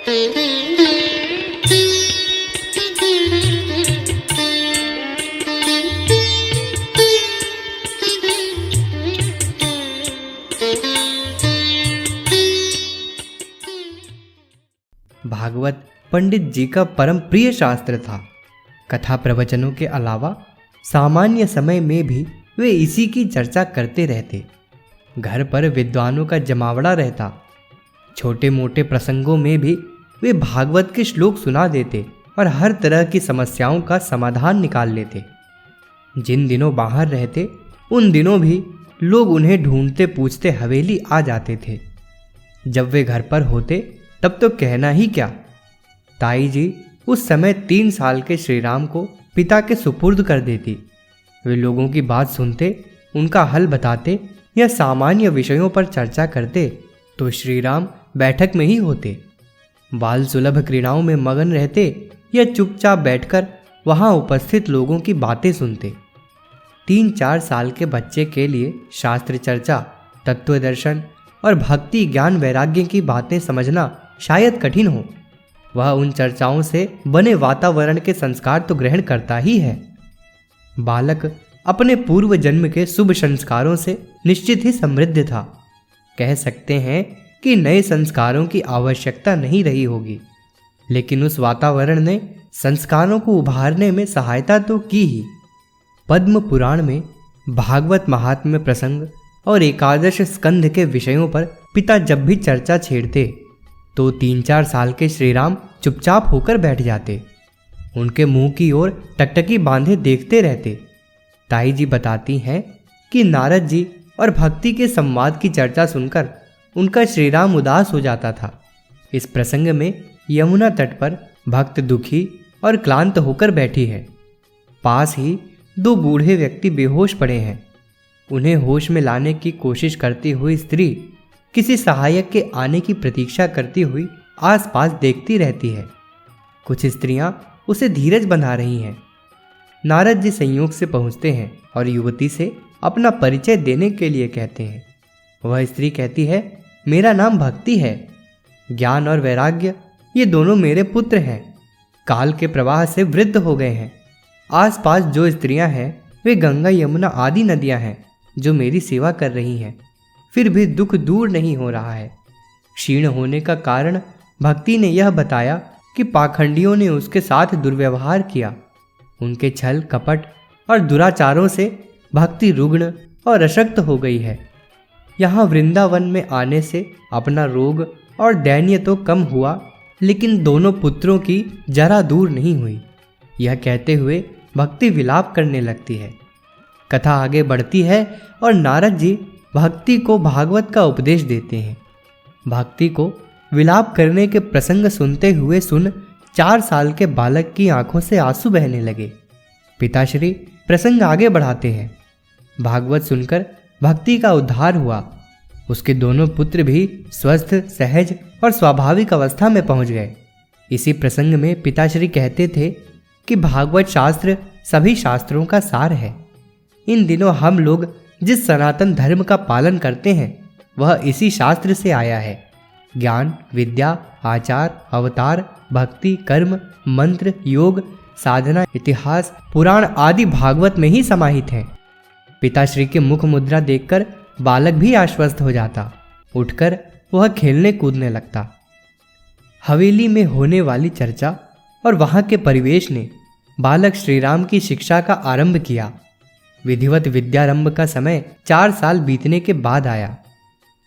भागवत पंडित जी का परम प्रिय शास्त्र था। कथा प्रवचनों के अलावा सामान्य समय में भी वे इसी की चर्चा करते रहते। घर पर विद्वानों का जमावड़ा रहता। छोटे मोटे प्रसंगों में भी वे भागवत के श्लोक सुना देते और हर तरह की समस्याओं का समाधान निकाल लेते। जिन दिनों बाहर रहते उन दिनों भी लोग उन्हें ढूंढते पूछते हवेली आ जाते थे। जब वे घर पर होते तब तो कहना ही क्या। ताई जी उस समय 3 साल के श्रीराम को पिता के सुपुर्द कर देती। वे लोगों की बात सुनते, उनका हल बताते या सामान्य विषयों पर चर्चा करते तो श्रीराम बैठक में ही होते। बाल सुलभ क्रीड़ाओं में मगन रहते या चुपचाप बैठकर वहां उपस्थित लोगों की बातें सुनते। 3-4 साल के बच्चे के लिए शास्त्र चर्चा, तत्व दर्शन और भक्ति ज्ञान वैराग्य की बातें समझना शायद कठिन हो। वह उन चर्चाओं से बने वातावरण के संस्कार तो ग्रहण करता ही है। बालक अपने पूर्व जन्म के शुभ संस्कारों से निश्चित ही समृद्ध था। कह सकते हैं कि नए संस्कारों की आवश्यकता नहीं रही होगी, लेकिन उस वातावरण ने संस्कारों को उभारने में सहायता तो की ही। पद्म पुराण में भागवत महात्म्य प्रसंग और 11 स्कंध के विषयों पर पिता जब भी चर्चा छेड़ते तो 3-4 साल के श्रीराम चुपचाप होकर बैठ जाते। उनके मुंह की ओर टकटकी बांधे देखते रहते। ताई जी बताती हैं कि नारद जी और भक्ति के संवाद की चर्चा सुनकर उनका श्रीराम उदास हो जाता था। इस प्रसंग में यमुना तट पर भक्त दुखी और क्लांत होकर बैठी है। पास ही 2 बूढ़े व्यक्ति बेहोश पड़े हैं। उन्हें होश में लाने की कोशिश करती हुई स्त्री किसी सहायक के आने की प्रतीक्षा करती हुई आसपास देखती रहती है। कुछ स्त्रियां उसे धीरज बंधा रही हैं। नारद जी संयोग से पहुंचते हैं और युवती से अपना परिचय देने के लिए कहते हैं। वह स्त्री कहती है, मेरा नाम भक्ति है। ज्ञान और वैराग्य ये दोनों मेरे पुत्र हैं। काल के प्रवाह से वृद्ध हो गए हैं। आसपास जो स्त्रियां हैं वे गंगा यमुना आदि नदियां हैं जो मेरी सेवा कर रही हैं। फिर भी दुख दूर नहीं हो रहा है। क्षीण होने का कारण भक्ति ने यह बताया कि पाखंडियों ने उसके साथ दुर्व्यवहार किया। उनके छल कपट और दुराचारों से भक्ति रुग्ण और अशक्त हो गई है। यहाँ वृंदावन में आने से अपना रोग और दैन्य तो कम हुआ, लेकिन दोनों पुत्रों की जरा दूर नहीं हुई। यह कहते हुए भक्ति विलाप करने लगती है। कथा आगे बढ़ती है और नारद जी भक्ति को भागवत का उपदेश देते हैं। भक्ति को विलाप करने के प्रसंग सुनते हुए 4 साल के बालक की आंखों से आंसू बहने लगे। पिताश्री प्रसंग आगे बढ़ाते हैं। भागवत सुनकर भक्ति का उद्धार हुआ। उसके दोनों पुत्र भी स्वस्थ, सहज और स्वाभाविक अवस्था में पहुंच गए। इसी प्रसंग में पिताश्री कहते थे कि भागवत शास्त्र सभी शास्त्रों का सार है। इन दिनों हम लोग जिस सनातन धर्म का पालन करते हैं वह इसी शास्त्र से आया है। ज्ञान, विद्या, आचार, अवतार, भक्ति, कर्म, मंत्र, योग, साधना, इतिहास, पुराण आदि भागवत में ही समाहित हैं। पिताश्री के मुख मुद्रा देखकर बालक भी आश्वस्त हो जाता। उठकर वह खेलने कूदने लगता। हवेली में होने वाली चर्चा और वहां के परिवेश ने बालक श्रीराम की शिक्षा का आरंभ किया। विधिवत विद्यारंभ का समय 4 साल बीतने के बाद आया।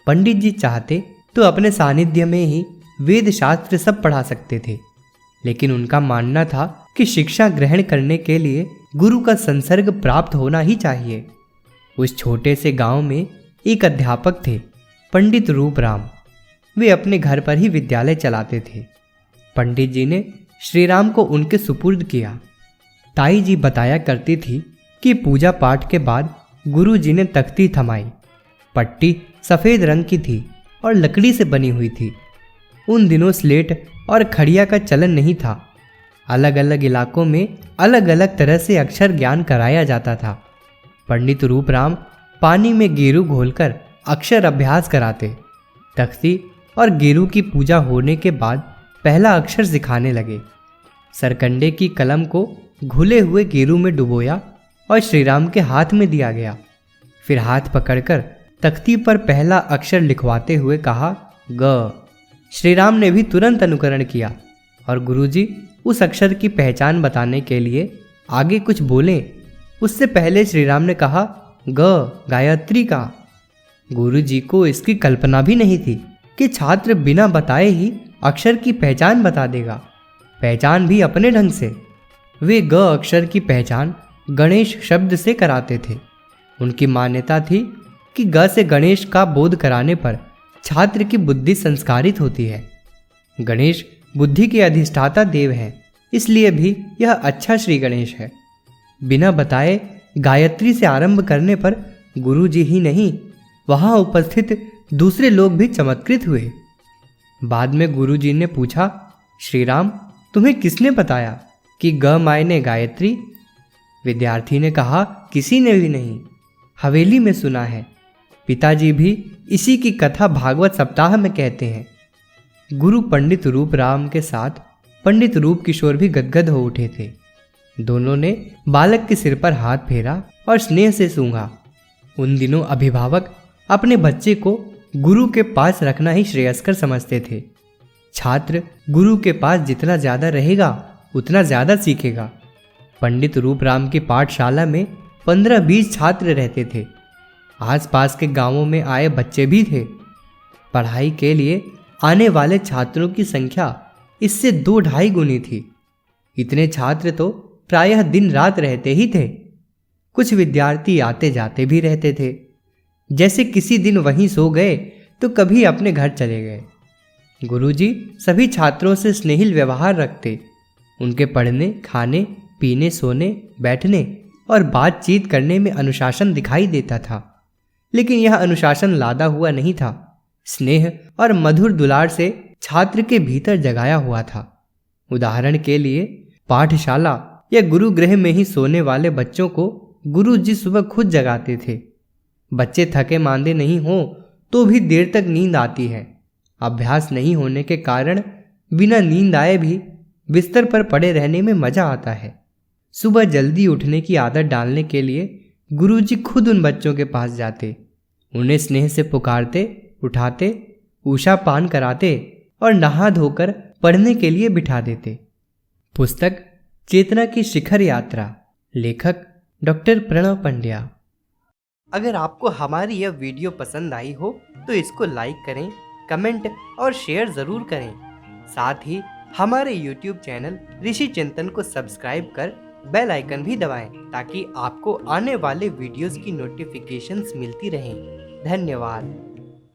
पंडित जी चाहते तो अपने सानिध्य में ही वेद शास्त्र सब पढ़ा सकते थे, लेकिन उनका मानना था कि शिक्षा ग्रहण करने के लिए गुरु का संसर्ग प्राप्त होना ही चाहिए। उस छोटे से गांव में एक अध्यापक थे, पंडित रूपराम। वे अपने घर पर ही विद्यालय चलाते थे। पंडित जी ने श्रीराम को उनके सुपुर्द किया। ताई जी बताया करती थी कि पूजा पाठ के बाद गुरु जी ने तख्ती थमाई। पट्टी सफ़ेद रंग की थी और लकड़ी से बनी हुई थी। उन दिनों स्लेट और खड़िया का चलन नहीं था। अलग अलग इलाकों में अलग अलग तरह से अक्षर ज्ञान कराया जाता था। पंडित रूपराम पानी में गेरू घोलकर अक्षर अभ्यास कराते। तख्ती और गेरू की पूजा होने के बाद पहला अक्षर सिखाने लगे। सरकंडे की कलम को घुले हुए गेरू में डुबोया और श्रीराम के हाथ में दिया गया। फिर हाथ पकड़कर तख्ती पर पहला अक्षर लिखवाते हुए कहा, ग। श्रीराम ने भी तुरंत अनुकरण किया और गुरुजी उस अक्षर की पहचान बताने के लिए आगे कुछ बोले उससे पहले श्रीराम ने कहा, ग गायत्री का। गुरुजी को इसकी कल्पना भी नहीं थी कि छात्र बिना बताए ही अक्षर की पहचान बता देगा, पहचान भी अपने ढंग से। वे ग अक्षर की पहचान गणेश शब्द से कराते थे। उनकी मान्यता थी कि ग से गणेश का बोध कराने पर छात्र की बुद्धि संस्कारित होती है। गणेश बुद्धि के अधिष्ठाता देव हैं, इसलिए भी यह अच्छा श्री गणेश है। बिना बताए गायत्री से आरंभ करने पर गुरुजी ही नहीं, वहां उपस्थित दूसरे लोग भी चमत्कृत हुए। बाद में गुरुजी ने पूछा, श्रीराम तुम्हें किसने बताया कि ग मायने गायत्री? विद्यार्थी ने कहा, किसी ने भी नहीं, हवेली में सुना है। पिताजी भी इसी की कथा भागवत सप्ताह में कहते हैं। गुरु पंडित रूप राम के साथ पंडित रूप किशोर भी गदगद हो उठे थे। दोनों ने बालक के सिर पर हाथ फेरा और स्नेह से सूंघा। उन दिनों अभिभावक अपने बच्चे को गुरु के पास रखना ही श्रेयस्कर समझते थे। छात्र गुरु के पास जितना ज्यादा रहेगा उतना ज्यादा सीखेगा। पंडित रूप राम की पाठशाला में 15-20 छात्र रहते थे। आसपास के गांवों में आए बच्चे भी थे। पढ़ाई के लिए आने वाले छात्रों की संख्या इससे 2-2.5 गुनी थी। इतने छात्र तो प्रायः दिन रात रहते ही थे। कुछ विद्यार्थी आते जाते भी रहते थे। जैसे किसी दिन वहीं सो गए तो कभी अपने घर चले गए। गुरुजी सभी छात्रों से स्नेहिल व्यवहार रखते। उनके पढ़ने, खाने, पीने, सोने, बैठने और बातचीत करने में अनुशासन दिखाई देता था। लेकिन यह अनुशासन लादा हुआ नहीं था, स्नेह और मधुर दुलार से छात्र के भीतर जगाया हुआ था। उदाहरण के लिए पाठशाला या गुरुगृह में ही सोने वाले बच्चों को गुरुजी सुबह खुद जगाते थे। बच्चे थके मांदे नहीं हो तो भी देर तक नींद आती है। अभ्यास नहीं होने के कारण बिना नींद आए भी बिस्तर पर पड़े रहने में मजा आता है। सुबह जल्दी उठने की आदत डालने के लिए गुरुजी खुद उन बच्चों के पास जाते, उन्हें स्नेह से पुकारते, उठाते, उषा पान कराते और नहा धोकर पढ़ने के लिए बिठा देते। पुस्तक चेतना की शिखर यात्रा, लेखक डॉक्टर प्रणव पंड्या। अगर आपको हमारी यह वीडियो पसंद आई हो तो इसको लाइक करें, कमेंट और शेयर ज़रूर करें। साथ ही हमारे YouTube चैनल ऋषि चिंतन को सब्सक्राइब कर बेल आइकन भी दबाएं ताकि आपको आने वाले वीडियोस की नोटिफिकेशंस मिलती रहें। धन्यवाद।